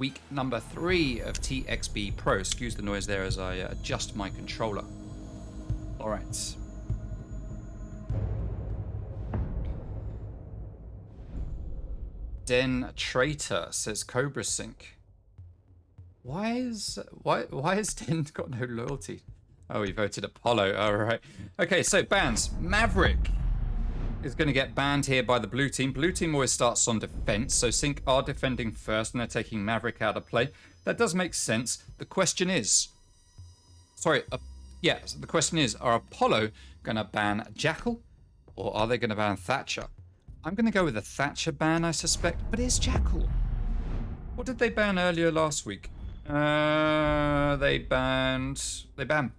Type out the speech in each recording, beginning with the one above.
Week number 3 of TXB Pro. Excuse the noise there as I adjust my controller. All right. Den Traitor says Cobra Sync. Why is Den got no loyalty? Oh, he voted Apollo. All right. Okay, so bans. Maverick is going to get banned here by the blue team. Blue team always starts on defense, so Synq are defending first and they're taking Maverick out of play. That does make sense. The question is, the question is, are Apollo going to ban Jackal or are they going to ban Thatcher? I'm going to go with a Thatcher ban, I suspect, but it's Jackal. What did they ban earlier last week? They banned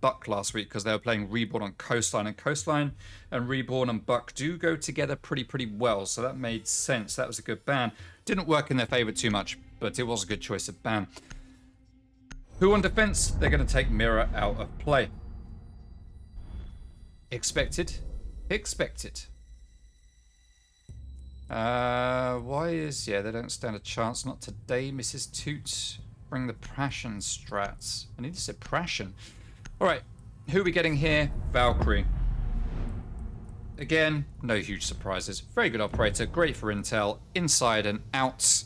Buck last week because they were playing Reborn on Coastline, and Coastline and Reborn and Buck do go together pretty well, so that made sense. That was a good ban. Didn't work in their favor too much, but it was a good choice of ban. Who on defense? They're going to take Mirror out of play. Expected. They don't stand a chance. Not today, Mrs. Toot. Bring the Prashen strats. I need to say Prashen. Alright, who are we getting here? Valkyrie. Again, no huge surprises. Very good operator, great for intel, inside and out.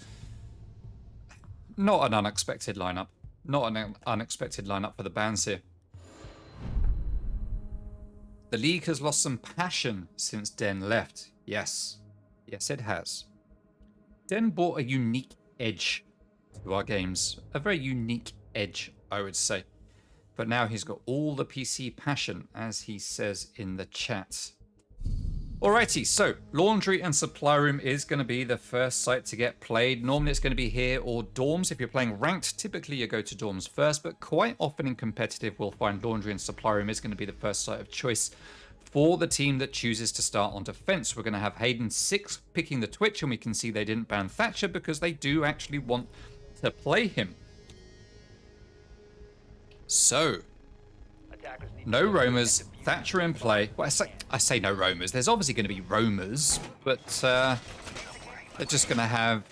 Not an unexpected lineup. Not an unexpected lineup for the bans here. The league has lost some passion since Den left. Yes, it has. Den brought a unique edge to our games. A very unique edge, I would say. But now he's got all the PC passion, as he says in the chat. Alrighty, so Laundry and Supply Room is going to be the first site to get played. Normally it's going to be here or Dorms. If you're playing Ranked, typically you go to Dorms first, but quite often in competitive we'll find Laundry and Supply Room is going to be the first site of choice for the team that chooses to start on defense. We're going to have Hayden 6 picking the Twitch, and we can see they didn't ban Thatcher because they do actually want to play him. So, no roamers, Thatcher in play. Well, I say no roamers. There's obviously going to be roamers, but they're just going to have...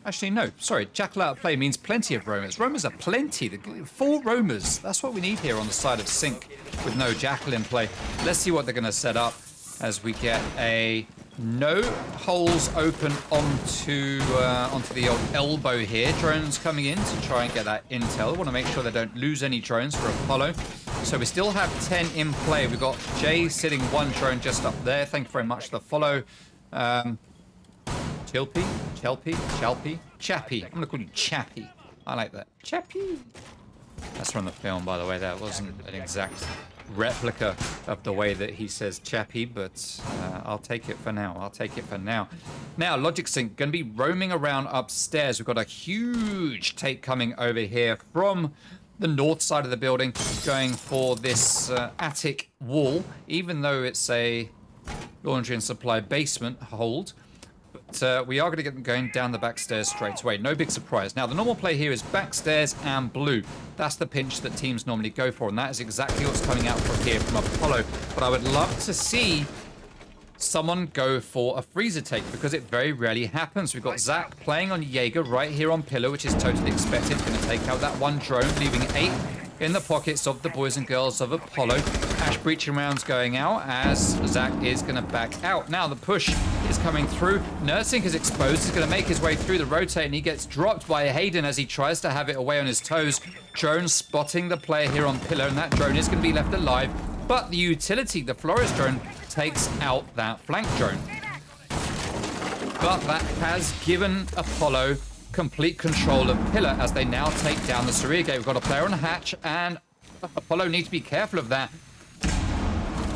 Actually, no. Sorry, Jackal out of play means plenty of roamers. Roamers are plenty. 4 roamers. That's what we need here on the side of Synq with no Jackal in play. Let's see what they're going to set up as we get a no holes open onto the old elbow here. Drones coming in to try and get that intel. Want to make sure they don't lose any drones for Apollo. So we still have 10 in play. We've got Jay sitting 1 drone just up there. Thank you very much for the follow. Chappy. I'm going to call you Chappy. I like that. Chappy. That's from the film, by the way. That wasn't an exact replica of the way that he says Chappy, but I'll take it for now. Now, Logic Synq going to be roaming around upstairs. We've got a huge take coming over here from the north side of the building, going for this attic wall, even though it's a Laundry and Supply basement hold. But we are going to get them going down the back stairs straight away. No big surprise. Now, the normal play here is back stairs and blue. That's the pinch that teams normally go for, and that is exactly what's coming out from here from Apollo. But I would love to see someone go for a freezer take, because it very rarely happens. We've got Zach playing on Jaeger right here on Pillar, which is totally expected. Going to take out that 1 drone, leaving 8 in the pockets of the boys and girls of Apollo. Ash breaching rounds going out as Zach is going to back out. Now the push is coming through. Nursing is exposed. He's going to make his way through the rotate, and he gets dropped by Hayden as he tries to have it away on his toes. Drone spotting the player here on Pillar, and that drone is going to be left alive. But the utility, the Flores drone, takes out that flank drone. But that has given Apollo complete control of Pillar as they now take down the Saria gate. We've got a player on a hatch, and Apollo needs to be careful of that.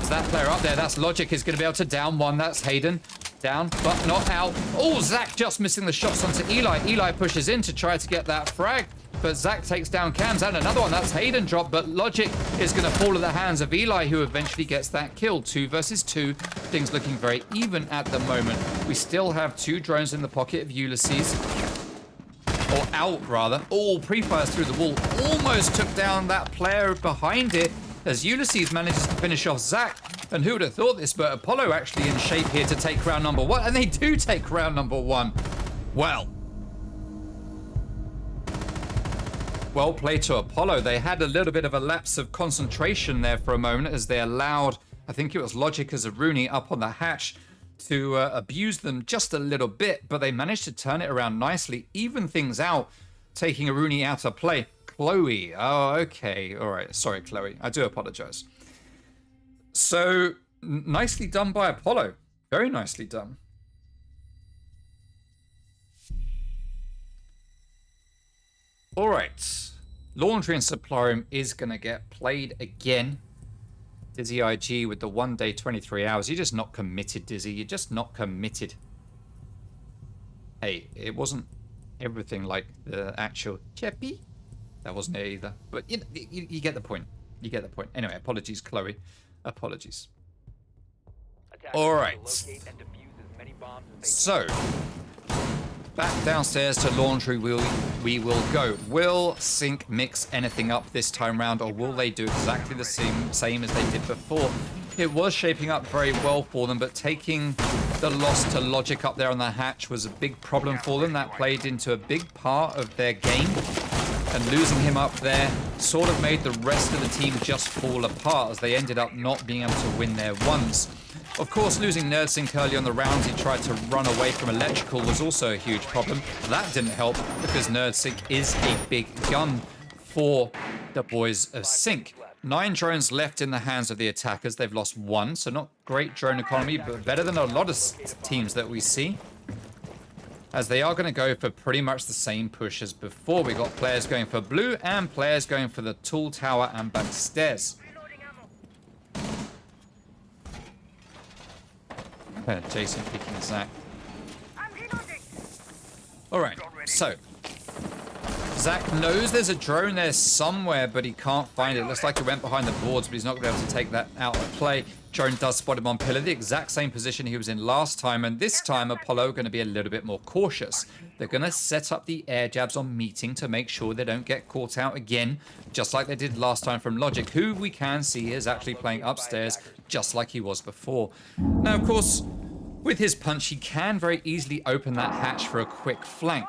Is that player up there? That's Logic is going to be able to down 1. That's Hayden. Down, but not out. Oh, Zach just missing the shots onto Eli. Eli pushes in to try to get that frag, but Zach takes down Cams, and another one. That's Hayden drop, but Logic is going to fall at the hands of Eli, who eventually gets that kill. 2 versus 2. Things looking very even at the moment. We still have 2 drones in the pocket of Ulysses. Or out, rather. Oh, pre-fires through the wall. Almost took down that player behind it as Ulysses manages to finish off Zach. And who would have thought this, but Apollo actually in shape here to take round number 1. And they do take round number 1. Well, Well played to Apollo. They had a little bit of a lapse of concentration there for a moment as they allowed, I think it was Logic as a Rooney up on the hatch to abuse them just a little bit, but they managed to turn it around nicely, even things out, taking a Rooney out of play. Chloe. Oh, okay. All right. Sorry, Chloe. I do apologize. So, nicely done by Apollo. Very nicely done. All right. Laundry and Supply Room is going to get played again. Dizzy IG with the 1 day, 23 hours. You're just not committed, Dizzy. You're just not committed. Hey, it wasn't everything like the actual Cheppy. That wasn't it either. But you get the point. You get the point. Anyway, apologies, Chloe. Apologies. All right. So, back downstairs to Laundry we will go. Will Synq mix anything up this time round, or will they do exactly the same as they did before? It was shaping up very well for them, but taking the loss to Logic up there on the hatch was a big problem for them. That played into a big part of their game, and losing him up there sort of made the rest of the team just fall apart as they ended up not being able to win their ones. Of course, losing NerdSync early on the rounds, he tried to run away from Electrical, was also a huge problem. That didn't help because NerdSync is a big gun for the boys of Synq. 9 drones left in the hands of the attackers. They've lost 1, so not great drone economy, but better than a lot of teams that we see. As they are going to go for pretty much the same push as before. We got players going for blue and players going for the tall tower and back stairs. Jason picking Zach. Alright, so Zach knows there's a drone there somewhere, but he can't find it. Looks like he went behind the boards, but he's not going to be able to take that out of play. Drone does spot him on pillar, the exact same position he was in last time, and this time Apollo going to be a little bit more cautious. They're going to set up the air jabs on meeting to make sure they don't get caught out again, just like they did last time from Logic, who we can see is actually playing upstairs just like he was before. Now, of course, with his punch, he can very easily open that hatch for a quick flank.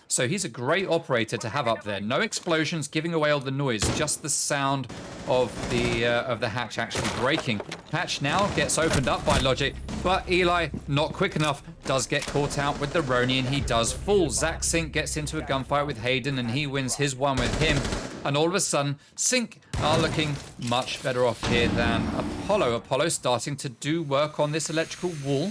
So he's a great operator to have up there. No explosions giving away all the noise, just the sound of the hatch actually breaking. Hatch now gets opened up by Logic, but Eli, not quick enough, does get caught out with the Roni, and he does fall. Zach Synq gets into a gunfight with Hayden, and he wins his one with him. And all of a sudden, Synq are looking much better off here than Apollo. Apollo starting to do work on this electrical wall,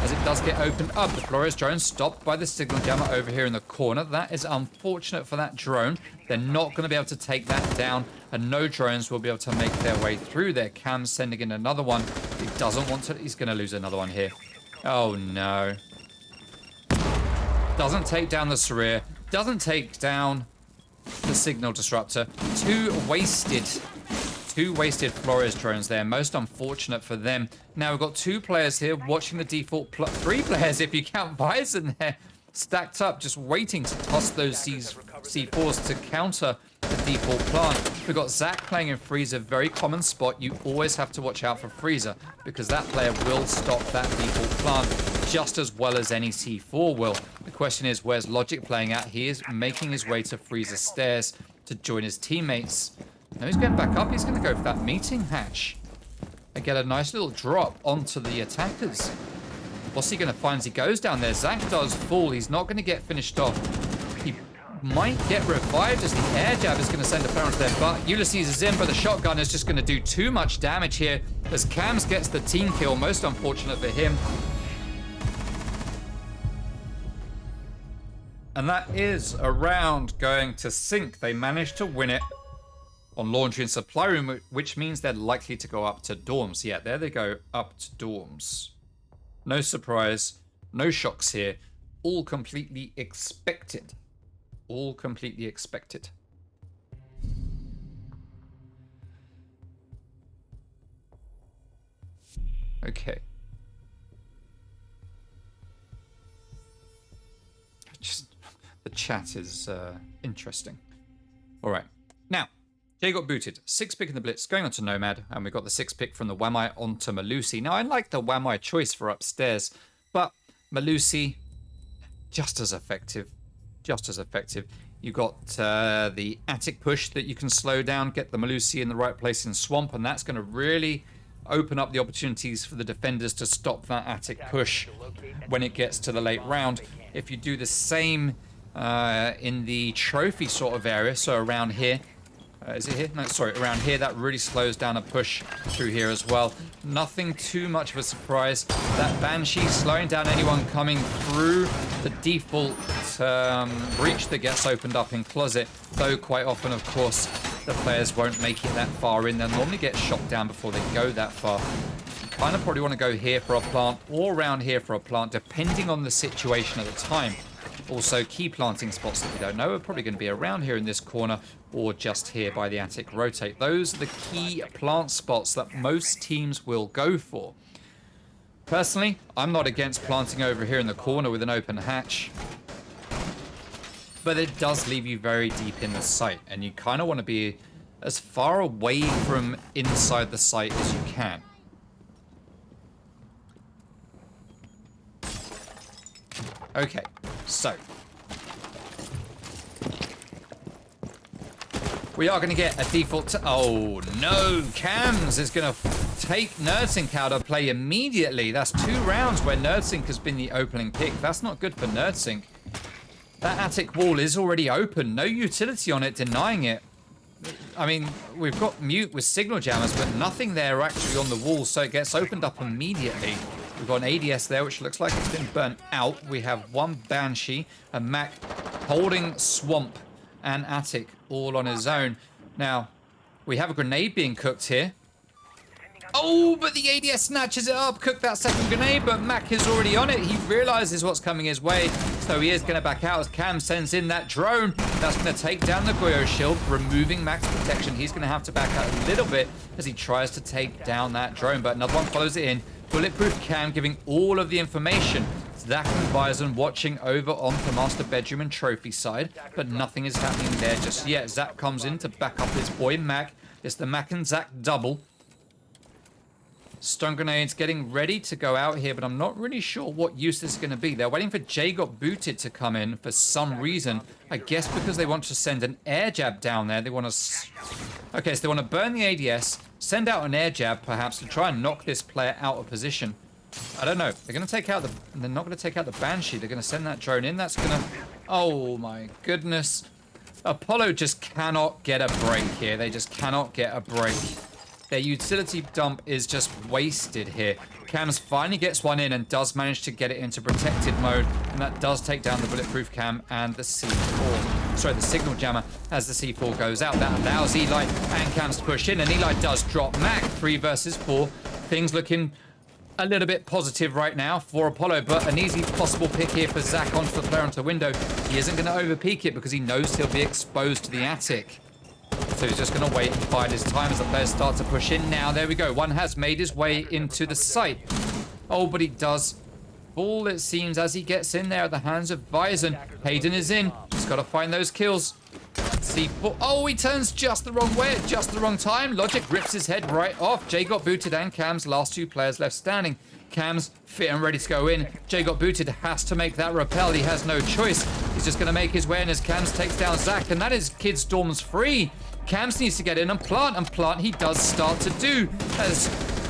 as it does get opened up. The Flores drone stopped by the signal jammer over here in the corner. That is unfortunate for that drone. They're not going to be able to take that down, and no drones will be able to make their way through there. Cam's sending in another one. He doesn't want to. He's going to lose another one here. Oh, no. Doesn't take down the Sarir. Doesn't take down the signal disruptor. Two wasted Flores drones there. Most unfortunate for them. Now we've got 2 players here watching the default, 3 players if you count Bison there, stacked up, just waiting to toss those C4s to counter the default plant. We've got Zach playing in Freezer, very common spot. You always have to watch out for Freezer because that player will stop that default plant just as well as any C4 will. The question is, where's Logic playing at? He is making his way to Freezer stairs to join his teammates. Now he's going back up. He's going to go for that meeting hatch and get a nice little drop onto the attackers. What's he going to find as he goes down there? Zach does fall. He's not going to get finished off. He might get revived as the air jab is going to send a player onto there, but Ulysses is in, but the shotgun is just going to do too much damage here as Cams gets the team kill. Most unfortunate for him. And that is a round going to Synq. They managed to win it on Laundry and Supply Room, which means they're likely to go up to dorms. Yeah, there they go, up to dorms. No surprise, no shocks here. All completely expected. All completely expected. Okay. Just, the chat is interesting. All right. Now, Jay got booted. 6 pick in the Blitz, going on to Nomad, and we got the 6 pick from the Wamai onto Malusi. Now, I like the Wamai choice for upstairs, but Malusi, just as effective. just as effective. You got the attic push that you can slow down, get the Malusi in the right place in swamp, and that's going to really open up the opportunities for the defenders to stop that attic push when it gets to the late round. If you do the same in the trophy sort of area, so around here, is it here? No, sorry, around here, that really slows down a push through here as well. Nothing too much of a surprise. That Banshee slowing down anyone coming through the default breach that gets opened up in closet, though quite often, of course, the players won't make it that far in. They'll normally get shot down before they go that far. You kind of probably want to go here for a plant or around here for a plant, depending on the situation at the time. Also, key planting spots that we don't know are probably going to be around here in this corner or just here by the attic rotate. Those are the key plant spots that most teams will go for. Personally, I'm not against planting over here in the corner with an open hatch, but it does leave you very deep in the site, and you kind of want to be as far away from inside the site as you can. Okay, so we are going to get a default. Oh no, Cams is going to take NerdSync out of play immediately. That's 2 rounds where NerdSync has been the opening pick. That's not good for NerdSync. That attic wall is already open. No utility on it, denying it. I mean, we've got mute with signal jammers, but nothing there actually on the wall, so it gets opened up immediately. We've got an ADS there, which looks like it's been burnt out. We have 1 Banshee, a Mac holding swamp and attic all on his own. Now, we have a grenade being cooked here. Oh, but the ADS snatches it up, cooked that second grenade, but Mac is already on it. He realizes what's coming his way, so he is going to back out as Cam sends in that drone. That's going to take down the Goyo shield, removing Mac's protection. He's going to have to back out a little bit as he tries to take down that drone, but another one follows it in. Bulletproof Cam giving all of the information. Zach and Bison watching over on the master bedroom and trophy side, but nothing is happening there just yet. Zach comes in to back up his boy Mac. It's the Mac and Zach double. Stun grenades getting ready to go out here, but I'm not really sure what use this is going to be. They're waiting for Jay Got Booted to come in for some reason. I guess because they want to send an air jab down there. They want to... Okay, so they want to burn the ADS, send out an air jab perhaps to try and knock this player out of position. I don't know. They're going to take out the... They're not going to take out the Banshee. They're going to send that drone in. That's going to... Oh my goodness. Apollo just cannot get a break here. They just cannot get a break. Their utility dump is just wasted here. Cams finally gets one in and does manage to get it into protected mode, and that does take down the bulletproof Cam and the C4. Sorry, the signal jammer as the C4 goes out. That allows Eli and Cams to push in, and Eli does drop Mac. 3 versus 4. Things looking a little bit positive right now for Apollo, but an easy possible pick here for Zach onto the player onto the window. He isn't going to overpeak it because he knows he'll be exposed to the attic. So he's just going to wait and bide his time as the players start to push in now. There we go. One has made his way into the site. Oh, but he does fall, it seems, as he gets in there at the hands of Bison. Hayden is in. He's got to find those kills. C4. Oh, he turns just the wrong way at just the wrong time. Logic rips his head right off. Jay Got Booted and Cam's last 2 players left standing. Cam's fit and ready to go in. Jay Got Booted has to make that rappel. He has no choice. He's just going to make his way in as Cams takes down Zach, and that is Kid Storm's free. Cams needs to get in and plant he does start to do. As,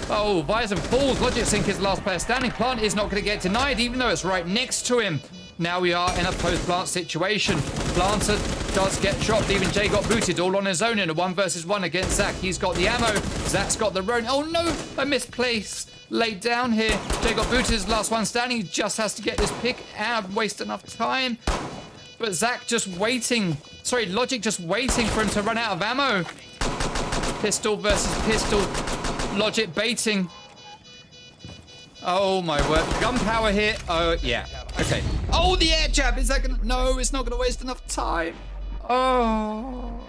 oh, Bison falls. Logic Sync is the last player standing. Plant is not going to get denied, even though it's right next to him. Now we are in a post-plant situation. Planter does get dropped, leaving Jay Got Booted all on his own in a 1 versus 1 against Zach. He's got the ammo. Zach's got the drone. Oh no, a misplaced laid down here. Jay Got Booted is the last one standing. He just has to get this pick and waste enough time. But Zach just waiting. Sorry, Logic just waiting for him to run out of ammo. Pistol versus pistol. Logic baiting. Oh my word. Gunpowder here. Oh, yeah. Okay. Oh, the air jab. Is that gonna... No, it's not gonna waste enough time. Oh.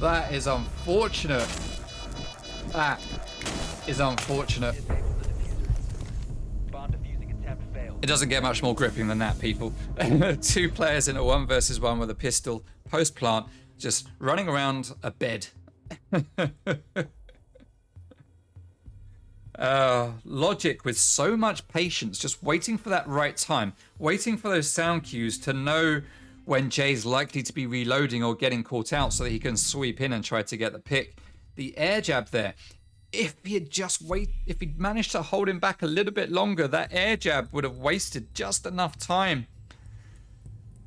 That is unfortunate. That is unfortunate. It doesn't get much more gripping than that, people. 2 players in a 1 versus 1 with a pistol, post-plant, just running around a bed. Logic with so much patience, just waiting for that right time, waiting for those sound cues to know when Jay's likely to be reloading or getting caught out so that he can sweep in and try to get the pick. The air jab there, if he'd managed to hold him back a little bit longer, that air jab would have wasted just enough time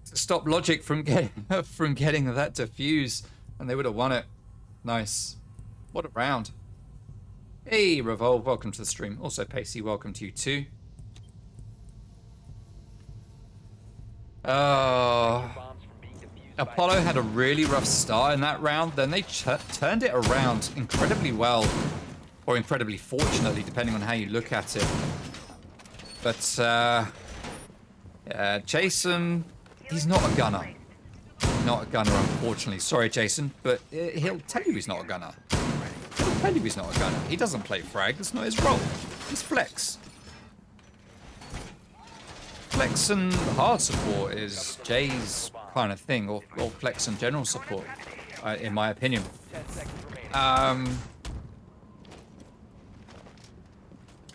to stop Logic from getting that defuse, and they would have won it. Nice. What a round. Hey, Revolve, welcome to the stream. Also, Pacey, welcome to you too. Apollo had a really rough start in that round. Then they turned it around incredibly well, or incredibly fortunately, depending on how you look at it. But Jason, he's not a gunner. Not a gunner, unfortunately. Sorry, Jason, but he'll tell you he's not a gunner. He'll tell you he's not a gunner. He doesn't play frag. That's not his role. He's flex. Flex and hard support is Jay's kind of thing, or flex and general support, in my opinion.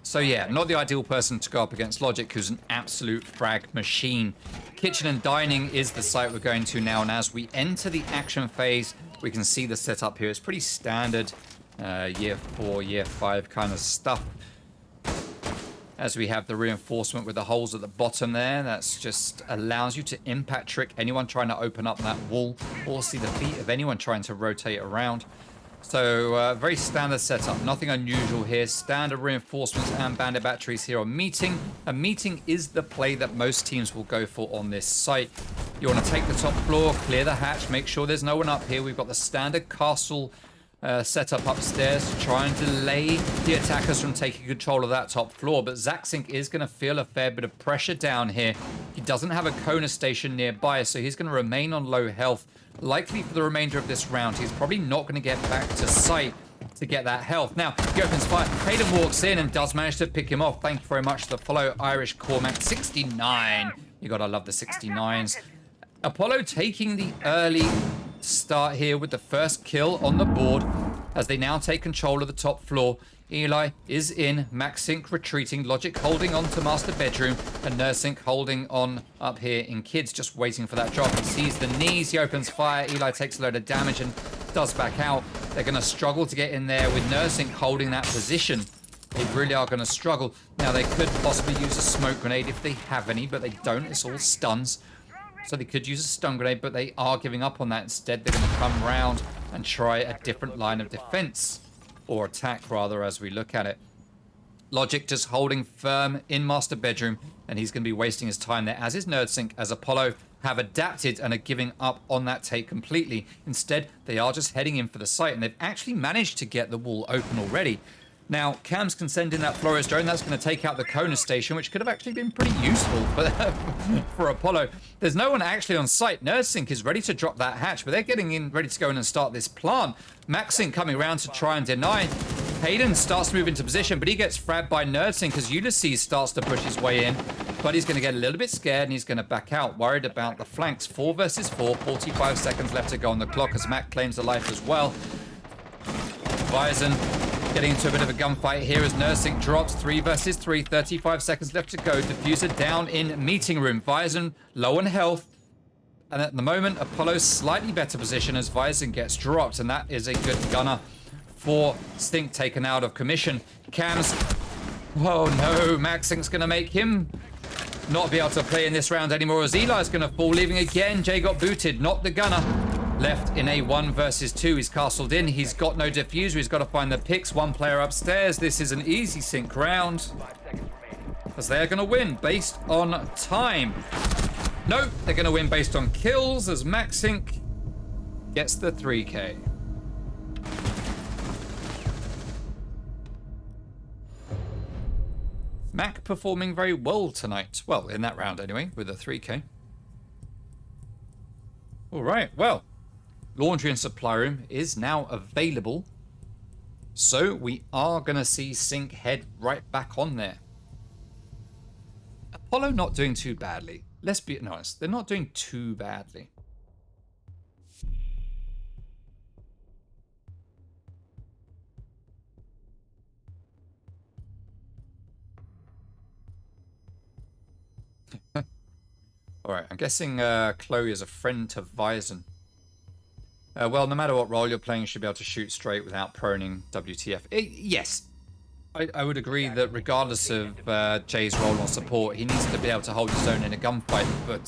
So yeah, not the ideal person to go up against Logic, who's an absolute frag machine. Kitchen and dining is the site we're going to now, and as we enter the action phase, we can see the setup here. It's pretty standard year 4, year 5 kind of stuff. As we have the reinforcement with the holes at the bottom there, that's just allows you to impact trick anyone trying to open up that wall, or see the feet of anyone trying to rotate around. So very standard setup, nothing unusual here. Standard reinforcements and bandit batteries here on meeting. A meeting is the play that most teams will go for on this site. You want to take the top floor, clear the hatch, make sure there's no one up here. We've got the standard castle set up upstairs to try and delay the attackers from taking control of that top floor. But Synq is going to feel a fair bit of pressure down here. He doesn't have a Kona station nearby, so he's going to remain on low health, likely for the remainder of this round. He's probably not going to get back to site to get that health. Now, he opens fire. Hayden walks in and does manage to pick him off. Thank you very much for the follow, Irish Cormac. 69. You gotta love the 69s. Apollo taking the early start here with the first kill on the board as they now take control of the top floor. Eli is in, Synq retreating, Logic holding on to master bedroom, and Synq holding on up here in kids, just waiting for that drop. He sees the knees, he opens fire, Eli takes a load of damage and does back out. They're going to struggle to get in there with Synq holding that position. They really are going to struggle. Now they could possibly use a smoke grenade if they have any, but they don't. It's all stuns. So they could use a stun grenade, but they are giving up on that. Instead, they're going to come round and try a different line of defense, or attack rather, as we look at it. Logic just holding firm in master bedroom, and he's going to be wasting his time there, as is Synq, as Apollo have adapted and are giving up on that take completely. Instead, they are just heading in for the site, and they've actually managed to get the wall open already. Now, Cams can send in that Flores drone. That's going to take out the Kona station, which could have actually been pretty useful for Apollo. There's no one actually on site. Synq is ready to drop that hatch, but they're getting in, ready to go in and start this plant. Synq coming around to try and deny. Hayden starts to move into position, but he gets frabbed by Synq as Ulysses starts to push his way in. But he's going to get a little bit scared, and he's going to back out, worried about the flanks. 4 versus 4, 45 seconds left to go on the clock as Mac claims the life as well. Bison getting into a bit of a gunfight here as Synq drops. 3 versus 3, 35 seconds left to go. Diffuser down in meeting room. Bison low on health. And at the moment, Apollo's slightly better position as Bison gets dropped. And that is a good gunner for Synq taken out of commission. Cams. Oh no, Synq's going to make him not be able to play in this round anymore as Eli's going to fall, leaving again. Jay got booted, not the gunner. Left in a 1 versus 2. He's castled in. He's got no diffuser. He's got to find the picks. 1 player upstairs. This is an easy Synq round, as they're going to win based on time. Nope, they're going to win based on kills as Synq gets the 3K. Mac performing very well tonight. Well, in that round anyway, with a 3K. All right, well. Laundry and supply room is now available. So we are going to see Synq head right back on there. Apollo not doing too badly. Let's be honest, they're not doing too badly. Alright, I'm guessing Chloe is a friend to Vyzen. Well, no matter what role you're playing, you should be able to shoot straight without proning. WTF. Yes, I would agree that regardless of Jay's role on support, he needs to be able to hold his own in a gunfight, but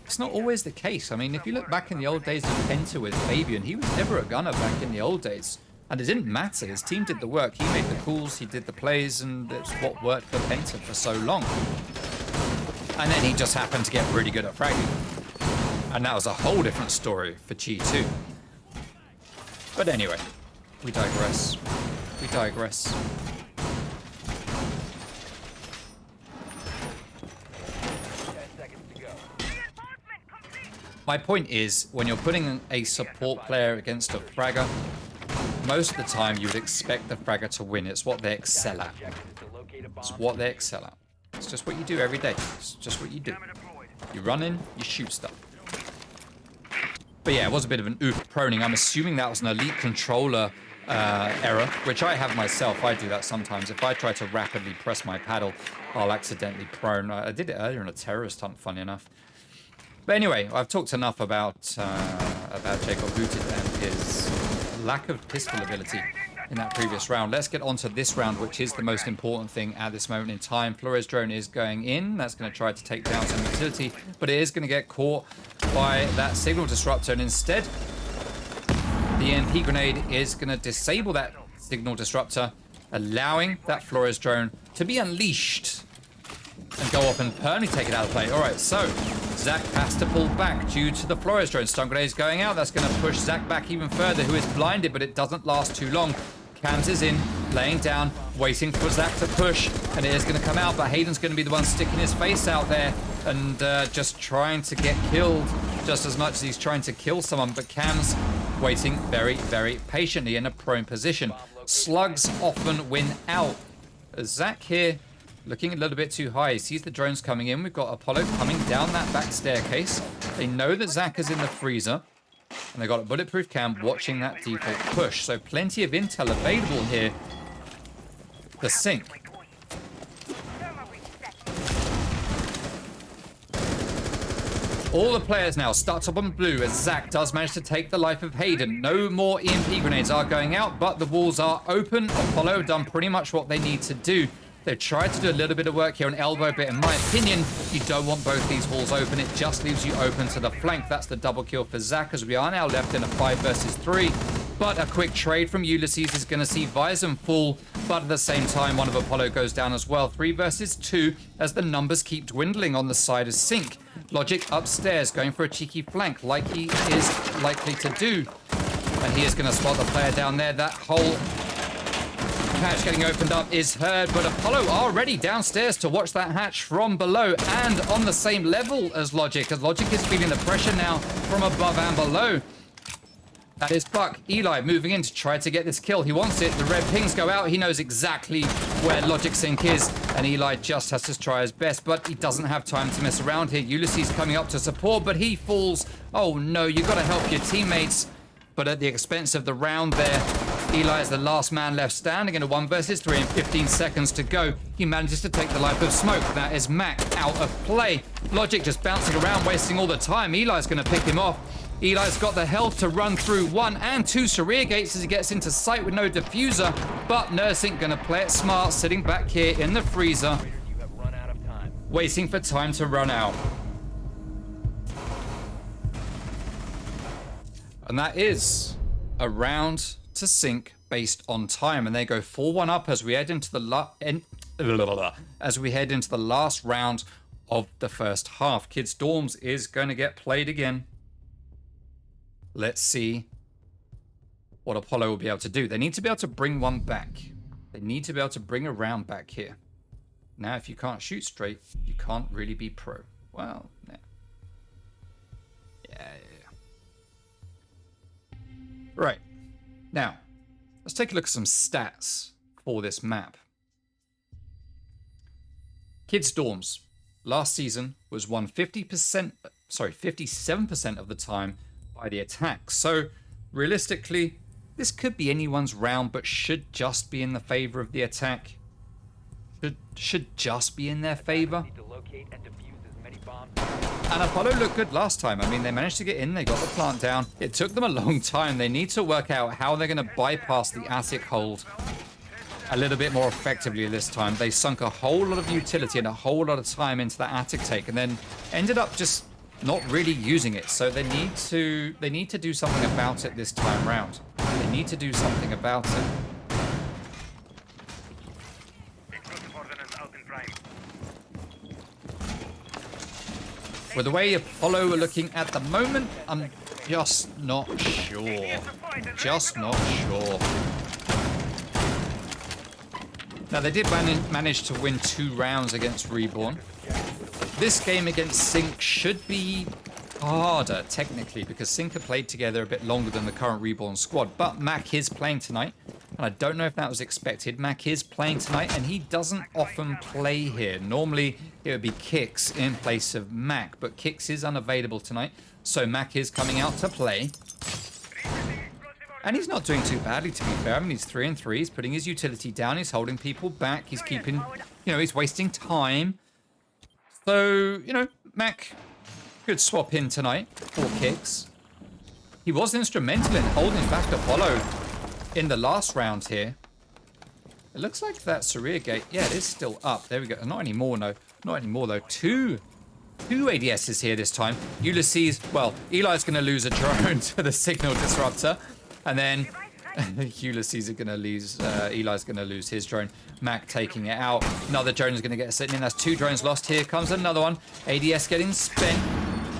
it's not always the case. I mean, if you look back in the old days of Penta with Fabian, he was never a gunner back in the old days. And it didn't matter. His team did the work. He made the calls, he did the plays, and it's what worked for Penta for so long. And then he just happened to get really good at fragging. And that was a whole different story for G2. But anyway, we digress. We digress. My point is, when you're putting a support player against a fragger, most of the time you would expect the fragger to win. It's what they excel at. It's what they excel at. It's just what you do every day. It's just what you do. You run in, you shoot stuff. But yeah, it was a bit of an oof proning. I'm assuming that was an elite controller error, which I have myself. I do that sometimes. If I try to rapidly press my paddle, I'll accidentally prone. I did it earlier in a terrorist hunt, funny enough. But anyway, I've talked enough about Jacob Booted and his lack of pistol ability in that previous round. Let's get on to this round, which is the most important thing at this moment in time. Flores drone is going in. That's going to try to take down some utility, but it is going to get caught by that signal disruptor, and instead the EMP grenade is going to disable that signal disruptor, allowing that Flores drone to be unleashed and go off and permanently take it out of play. All right, so Zach has to pull back due to the Flores drone. Stun grenade is going out. That's going to push Zach back even further, who is blinded, but it doesn't last too long. Cams is in, laying down, waiting for Zach to push, and it is going to come out, but Hayden's going to be the one sticking his face out there and just trying to get killed just as much as he's trying to kill someone, but Cam's waiting very, very patiently in a prone position. Slugs often win out. Zach here looking a little bit too high. He sees the drones coming in. We've got Apollo coming down that back staircase. They know that Zach is in the freezer, and they've got a bulletproof cam watching that default push. So plenty of intel available here. The Synq. All the players now start up on blue as Zach does manage to take the life of Hayden. No more EMP grenades are going out, but the walls are open. Apollo have done pretty much what they need to do. They've tried to do a little bit of work here on elbow, but in my opinion, you don't want both these walls open. It just leaves you open to the flank. That's the double kill for Zach, as we are now left in a 5 versus 3. But a quick trade from Ulysses is going to see Vyzen fall, but at the same time, one of Apollo goes down as well. 3 versus 2 as the numbers keep dwindling on the side of Synq. Logic upstairs, going for a cheeky flank like he is likely to do. And he is going to spot the player down there. That whole hatch getting opened up is heard, but Apollo already downstairs to watch that hatch from below and on the same level as Logic, as Logic is feeling the pressure now from above and below. That is Buck. Eli moving in to try to get this kill. He wants it. The red pings go out. He knows exactly where Logic Synq is, and Eli just has to try his best, but he doesn't have time to mess around here. Ulysses coming up to support, but he falls. Oh no, you've got to help your teammates, but at the expense of the round there. Eli is the last man left standing in a 1 versus 3 and 15 seconds to go. He manages to take the life of Smoke. That is Mac out of play. Logic just bouncing around, wasting all the time. Eli's going to pick him off. Eli's got the health to run through 1 and 2 Saria gates as he gets into sight with no diffuser. But Nursing going to play it smart, sitting back here in the freezer, waiting for time to run out. And that is a round to Synq based on time, and they go 4-1 up as we head into the last round of the first half. Kids Dorms is going to get played again. Let's see what Apollo will be able to do. They need to be able to bring one back. They need to be able to bring a round back here. Now, if you can't shoot straight, you can't really be pro. Well, yeah. Right. Now, let's take a look at some stats for this map. Kids Dorms last season was won 57% of the time by the attack. So realistically, this could be anyone's round, but should just be in the favor of the attack. Should just be in their favor. And Apollo looked good last time. I mean, they managed to get in. They got the plant down. It took them a long time. They need to work out how they're going to bypass the attic hold a little bit more effectively this time. They sunk a whole lot of utility and a whole lot of time into that attic take and then ended up just not really using it. So they need to do something about it this time round. They need to do something about it. With the way Apollo are looking at the moment, I'm just not sure. Just not sure. Now, they did manage to win 2 rounds against Reborn. This game against Synq should be harder, technically, because Synq have played together a bit longer than the current Reborn squad. But Mac is playing tonight, and I don't know if that was expected. Mac is playing tonight, and he doesn't often play here. Normally, it would be Kix in place of Mac, but Kix is unavailable tonight, so Mac is coming out to play. And he's not doing too badly, to be fair. I mean, he's 3 and 3. He's putting his utility down. He's holding people back. He's keeping, you know, he's wasting time. So, you know, Mac could swap in tonight for Kix. He was instrumental in holding back Apollo in the last round here. It looks like that's a rear gate. Yeah, it is still up. There we go. Not anymore, no. Not anymore, though. Two ADSs here this time. Ulysses, well, Eli's going to lose a drone to the signal disruptor. And then Ulysses are going to lose, Eli's going to lose his drone. Mac taking it out. Another drone is going to get sitting in. That's 2 drones lost. Here comes another one. ADS getting spent.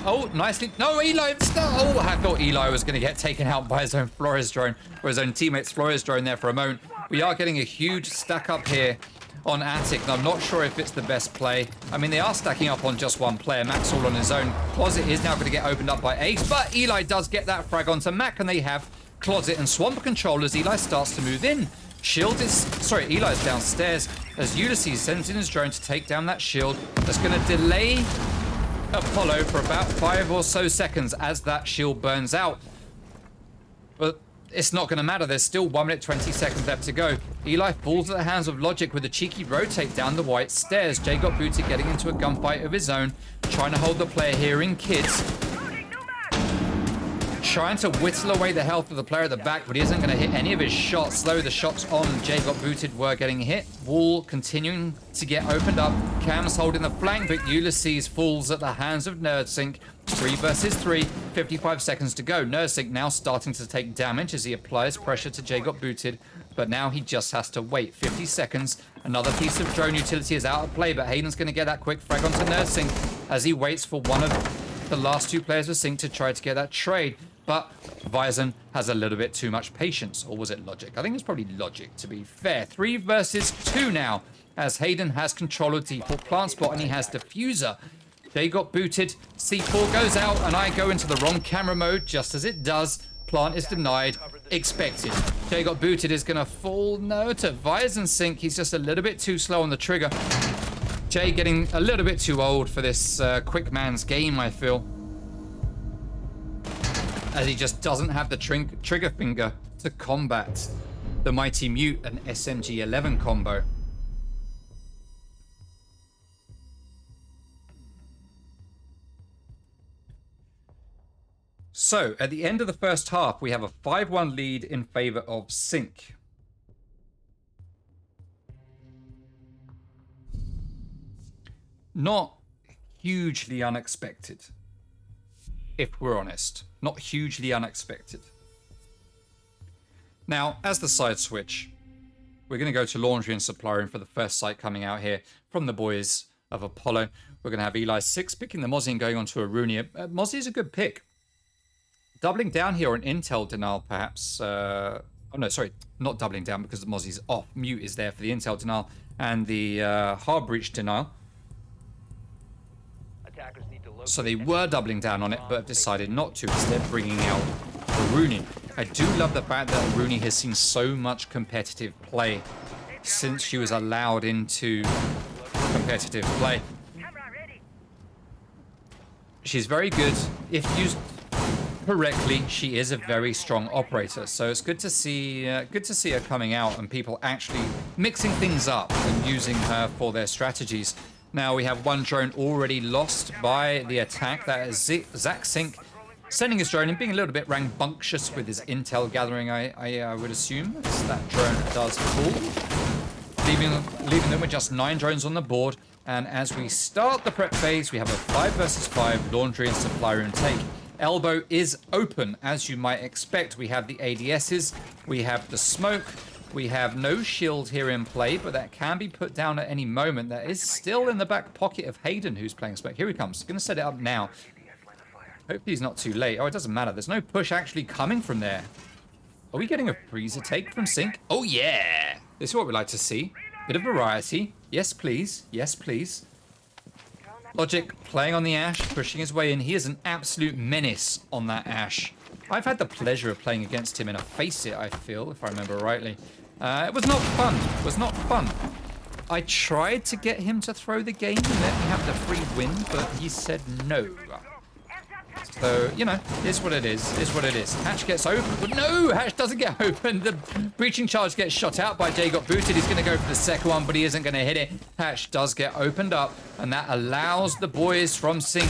Oh, nicely. No, Eli. Oh, I thought Eli was going to get taken out by his own Flores drone, or his own teammate's Flores drone there for a moment. We are getting a huge stack up here on Attic, and I'm not sure if it's the best play. I mean, they are stacking up on just one player. Mac's all on his own. Closet is now going to get opened up by Ace, but Eli does get that frag onto Mac, and they have Closet and Swamp control as Eli starts to move in. Eli's downstairs as Ulysses sends in his drone to take down that shield. That's going to delay Apollo for about 5 or so seconds as that shield burns out. But it's not going to matter. There's still 1 minute 20 seconds left to go. Eli falls at the hands of Logic with a cheeky rotate down the white stairs. Jay got booted, getting into a gunfight of his own, trying to hold the player here in Kids. Trying to whittle away the health of the player at the back, but he isn't going to hit any of his shots. Though the shots on Jay got booted were getting hit. Wall continuing to get opened up. Cam's holding the flank, but Ulysses falls at the hands of NerdSync. 3 versus 3, 55 seconds to go. NerdSync now starting to take damage as he applies pressure to Jay got booted, but now he just has to wait 50 seconds. Another piece of drone utility is out of play, but Hayden's going to get that quick frag onto NerdSync as he waits for one of the last 2 players of Synq to try to get that trade. But Vyzen has a little bit too much patience. Or was it Logic? I think it's probably Logic, to be fair. 3 versus 2 now, as Hayden has control of default plant spot and he has diffuser. They got booted. C4 goes out and I go into the wrong camera mode just as it does. Plant is denied. Expected. Jay got booted is going to fall. No, to Vyzen Synq. He's just a little bit too slow on the trigger. Jay getting a little bit too old for this quick man's game, I feel. As he just doesn't have the trigger finger to combat the Mighty Mute and SMG-11 combo. So, at the end of the first half, we have a 5-1 lead in favor of Synq. Not hugely unexpected, if we're honest. Not hugely unexpected. Now, as the side switch, we're going to go to Laundry and Supply Room for the first site coming out here from the boys of Apollo. We're going to have Eli 6 picking the Mozzie and going on to Arunia. Mozzie is a good pick. Doubling down here on Intel denial, perhaps. Oh, no, sorry. Not doubling down because the Mozzie's off. Mute is there for the Intel denial and the hard breach denial. So they were doubling down on it, but have decided not to, instead bringing out Rooney. I do love the fact that Rooney has seen so much competitive play since she was allowed into competitive play. She's very good. If used correctly, she is a very strong operator. So it's good to see her coming out and people actually mixing things up and using her for their strategies. Now we have one drone already lost by the attack. That is Zach Synq sending his drone and being a little bit rambunctious with his intel gathering, I would assume, as that drone does fall. Leaving them with just 9 drones on the board. And as we start the prep phase, we have a 5 versus 5 laundry and supply room take. Elbow is open, as you might expect. We have the ADSs, we have the smoke, we have no shield here in play, but that can be put down at any moment. That is still in the back pocket of Hayden, who's playing smoke. Here he comes. Going to set it up now. Hopefully he's not too late. Oh, it doesn't matter. There's no push actually coming from there. Are we getting a freezer take from Synq? Oh, yeah. This is what we like to see. Bit of variety. Yes, please. Yes, please. Logic playing on the Ash, pushing his way in. He is an absolute menace on that Ash. I've had the pleasure of playing against him in a Face It, I feel, if I remember rightly. It was not fun. It was not fun. I tried to get him to throw the game and let me have the free win, but he said no. So, you know, it's what it is. It's what it is. Hatch gets open, but no, Hatch doesn't get open. The breaching charge gets shot out by Jay. Got booted. He's going to go for the second one, but he isn't going to hit it. Hatch does get opened up, and that allows the boys from Synq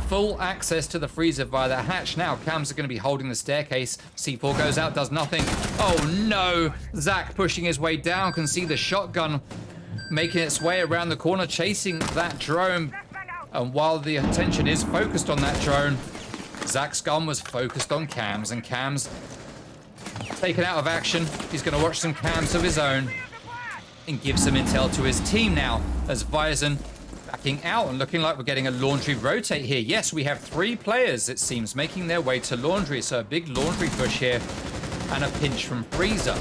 full access to the freezer via the hatch. Now, Cams are going to be holding the staircase. C4 goes out, does nothing. Oh, no. Zach pushing his way down, can see the shotgun making its way around the corner, chasing that drone. And while the attention is focused on that drone, Zach's gun was focused on Cams, and Cams taken out of action. He's going to watch some Cams of his own and give some intel to his team now as Bison backing out and looking like we're getting a laundry rotate here. Yes, we have 3 players, it seems, making their way to laundry. So a big laundry push here and a pinch from freezer.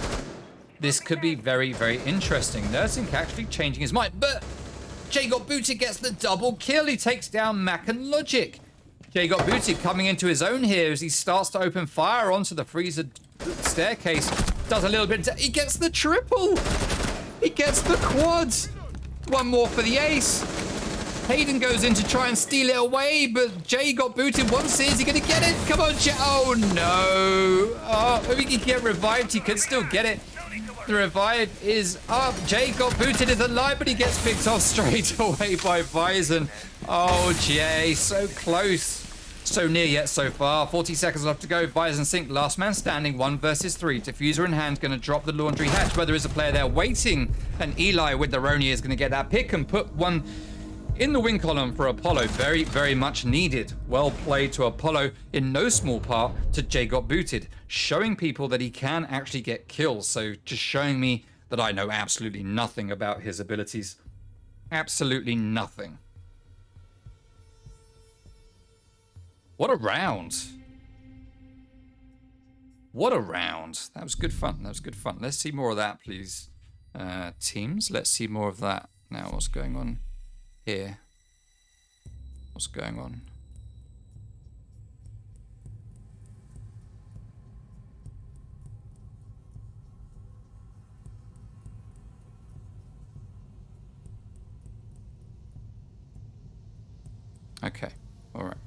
This could be very, very interesting. Nursing actually changing his mind, but Jay Got Booted gets the double kill. He takes down Mac and Logic. Jay Got Booted coming into his own here as he starts to open fire onto the freezer staircase. Does a little bit. He gets the triple. He gets the quad. One more for the ace. Hayden goes in to try and steal it away, but Jay Got Booted once. Is he going to get it? Come on, Jay. Oh, no. Oh, if he can get revived, he could still get it. The revive is up. Jay Got Booted is alive, but he gets picked off straight away by Bison. Oh, Jay, so close. So near yet so far. 40 seconds left to go. Bison Synq, last man standing, 1 versus 3. Diffuser in hand, going to drop the laundry hatch, but there is a player there waiting. And Eli with the Roni is going to get that pick and put one in the win column for Apollo. Very, very much needed. Well played to Apollo, in no small part to Jay Got Booted, showing people that he can actually get kills. So just showing me that I know absolutely nothing about his abilities. Absolutely nothing. What a round. What a round. That was good fun. That was good fun. Let's see more of that, please. Teams, let's see more of that. Now, what's going on here? What's going on? Okay, all right.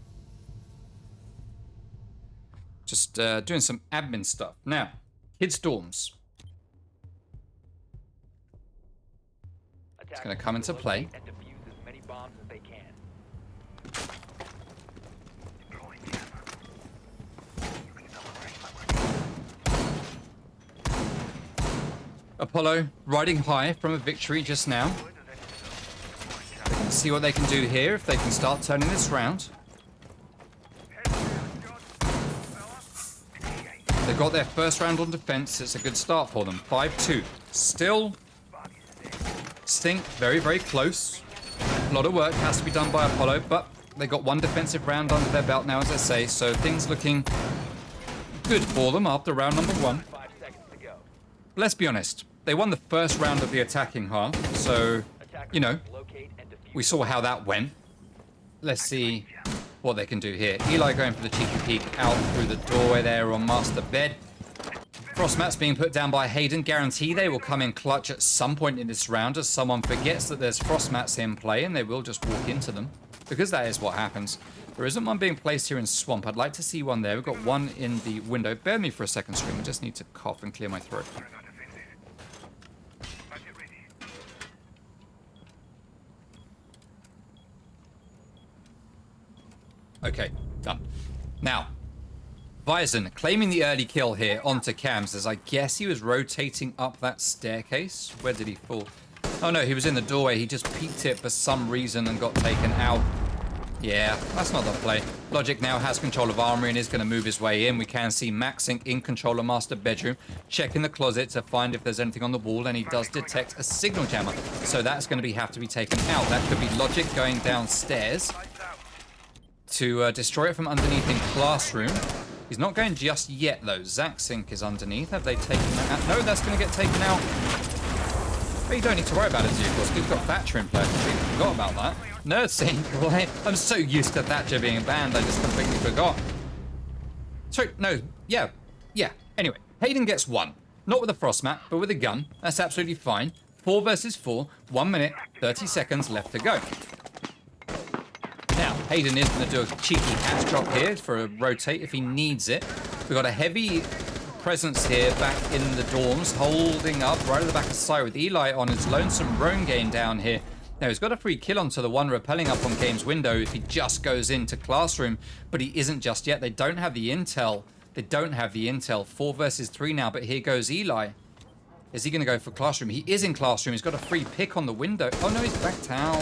Just doing some admin stuff. Now, kids' dorms. It's going to come into play. Apollo riding high from a victory just now. Let's see what they can do here, if they can start turning this round. They've got their first round on defense. It's a good start for them. 5-2. Still, Synq very, very close. A lot of work has to be done by Apollo, but they got 1 defensive round under their belt now, as I say. So things looking good for them after round number 1. Let's be honest. They won the first round of the attacking half. So, you know, we saw how that went. Let's see what they can do here. Eli going for the cheeky peek out through the doorway there on master bed. Frost mats being put down by Hayden. Guarantee they will come in clutch at some point in this round as someone forgets that there's frost mats in play and they will just walk into them, because that is what happens. There isn't one being placed here in Swamp. I'd like to see one there. We've got one in the window. Bear with me for a second, stream. I just need to cough and clear my throat. Bison claiming the early kill here onto Cams, as I guess he was rotating up that staircase. Where did he fall? Oh no, he was in the doorway. He just peeked it for some reason and got taken out. Yeah, that's not the play. Logic now has control of Armory and is going to move his way in. We can see Synq in control of Master Bedroom, checking the closet to find if there's anything on the wall, and he does detect a signal jammer. So that's going to have to be taken out. That could be Logic going downstairs to destroy it from underneath in Classroom. He's not going just yet, though. Synq is underneath. Have they taken that out? No, that's going to get taken out. But you don't need to worry about it, of course. We've got Thatcher in play. I completely forgot about that. Synq. I'm so used to Thatcher being banned, I just completely forgot. So, no, yeah. Anyway, Hayden gets 1. Not with a frost mat, but with a gun. That's absolutely fine. 4 versus 4. 1 minute, 30 seconds left to go. Now, Hayden is going to do a cheeky hatch drop here for a rotate if he needs it. We've got a heavy presence here back in the dorms, holding up right at the back of the side with Eli on his lonesome roam game down here. Now, he's got a free kill onto the one rappelling up on Game's window if he just goes into Classroom, but he isn't just yet. They don't have the intel. 4 versus 3 now, but here goes Eli. Is he going to go for Classroom? He is in Classroom. He's got a free pick on the window. Oh, no, he's backed out.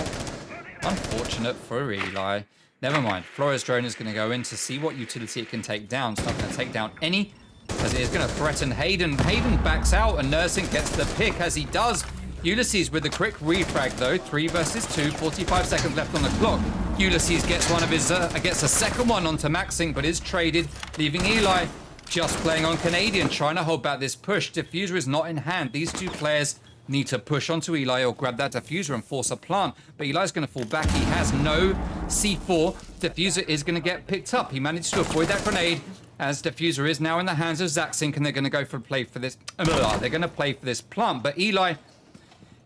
Unfortunate for Eli. Never mind. Flores drone is going to go in to see what utility it can take down. It's not going to take down any, as it is going to threaten Hayden. Hayden backs out, and Nursing gets the pick as he does. Ulysses with the quick refrag, though. 3 versus 2, 45 seconds left on the clock. Ulysses gets one of his, gets a second one onto Synq, but is traded, leaving Eli just playing on Canadian, trying to hold back this push. Diffuser is not in hand. These two players need to push onto Eli or grab that Diffuser and force a plant. But Eli's going to fall back. He has no C4. Diffuser is going to get picked up. He managed to avoid that grenade, as Diffuser is now in the hands of Synq, and they're going to go for play for this. They're going to play for this plant, but Eli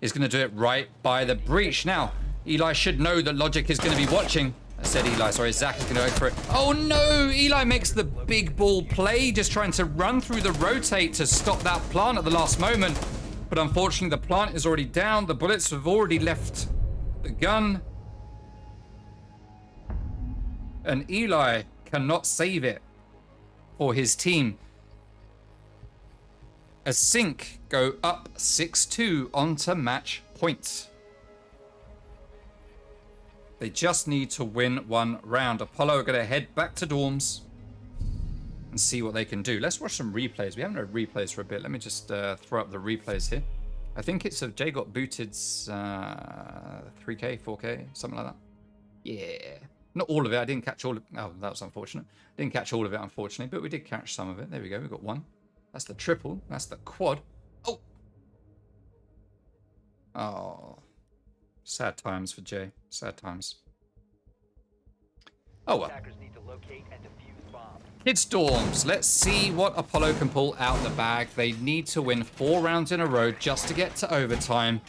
is going to do it right by the breach. Now, Eli should know that Logic is going to be watching. I said Eli, sorry, Zach is going to go for it. Oh no, Eli makes the big ball play, just trying to run through the rotate to stop that plant at the last moment. But unfortunately, the plant is already down. The bullets have already left the gun. And Eli cannot save it for his team, as Synq go up 6-2 onto match point. They just need to win 1 round. Apollo are going to head back to dorms and see what they can do. Let's watch some replays. We haven't had replays for a bit. Let me just throw up the replays here. I think it's of Jay got booted's 3K, 4K, something like that. Yeah. Not all of it. I didn't catch all of it. Oh, that was unfortunate. Didn't catch all of it, unfortunately, but we did catch some of it. There we go. We got 1. That's the triple. That's the quad. Oh. Oh. Sad times for Jay. Sad times. Oh well. Kids dorms. Let's see what Apollo can pull out the bag. They need to win 4 rounds in a row just to get to overtime.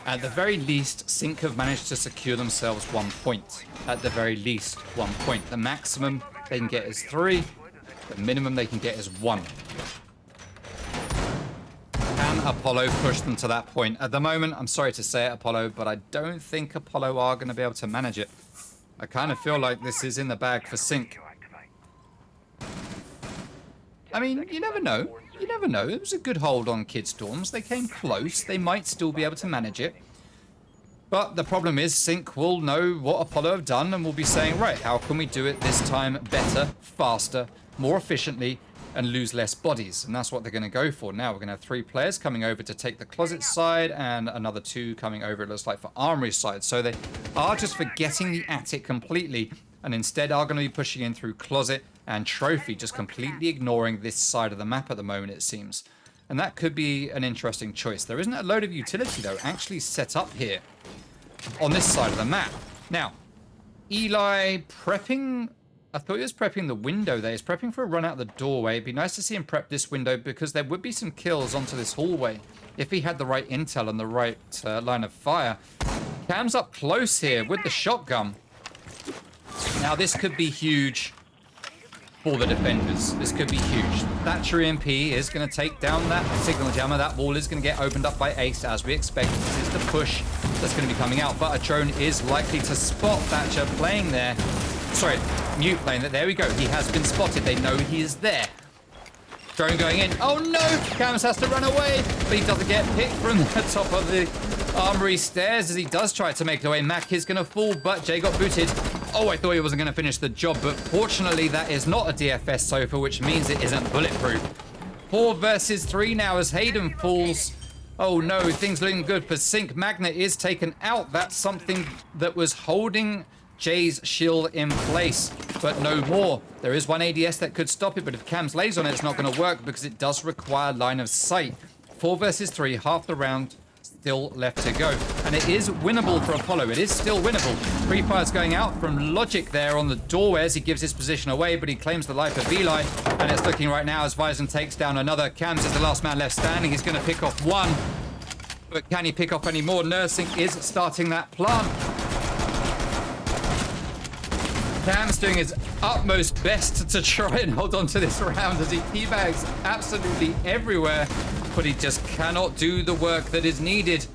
At the very least, Synq have managed to secure themselves 1 point. At the very least, 1 point. The maximum they can get is 3. The minimum they can get is 1. Can Apollo push them to that point? At the moment, I'm sorry to say it, Apollo, but I don't think Apollo are going to be able to manage it. I kind of feel like this is in the bag for Synq. I mean, you never know. You never know. It was a good hold on Kids Dorms. They came close. They might still be able to manage it. But the problem is Synq will know what Apollo have done and will be saying, right, how can we do it this time better, faster, more efficiently, and lose less bodies? And that's what they're going to go for. Now we're going to have 3 players coming over to take the closet side and another 2 coming over, it looks like, for armory side. So they are just forgetting the attic completely and instead are going to be pushing in through closet and trophy, just completely ignoring this side of the map at the moment, it seems. And that could be an interesting choice. There isn't a load of utility, though, actually set up here on this side of the map. Now, Eli prepping... I thought he was prepping the window there. He's prepping for a run out the doorway. It'd be nice to see him prep this window because there would be some kills onto this hallway if he had the right intel and the right line of fire. Cam's up close here with the shotgun. Now, this could be huge for the defenders. This could be huge. Thatcher EMP is going to take down that signal jammer. That wall is going to get opened up by Ace, as we expect. This is the push that's going to be coming out. But a drone is likely to spot Thatcher playing there. Sorry, mute playing that. There we go. He has been spotted. They know he is there. Drone going in. Oh no! Cams has to run away, but he doesn't get picked from the top of the armory stairs as he does try to make away. Mac is going to fall, but Jay got booted. Oh, I thought he wasn't going to finish the job, but fortunately that is not a DFS sofa, which means it isn't bulletproof. 4 versus 3 now as Hayden falls. Oh no, things looking good for Synq. Magna is taken out. That's something that was holding Jay's shield in place, but no more. There is one ADS that could stop it, but if Cams lays on it, it's not going to work because it does require line of sight. 4 versus 3, half the round still left to go. And it is winnable for Apollo. It is still winnable. Free fire's going out from Logic there on the doorway as he gives his position away, but he claims the life of Eli. And it's looking right now as Vizon takes down another. Cams is the last man left standing. He's going to pick off one. But can he pick off any more? Nursing is starting that plant. Cam's doing his utmost best to try and hold on to this round as he teabags absolutely everywhere, but he just cannot do the work that is needed.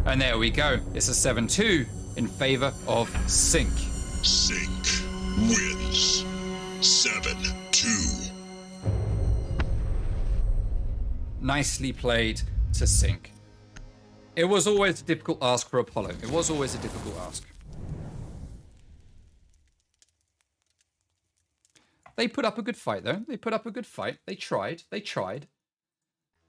And there we go. It's a 7-2 in favor of Synq. Synq wins 7-2. Nicely played to Synq. It was always a difficult ask for Apollo. It was always a difficult ask. They put up a good fight, though. They put up a good fight. They tried. They tried.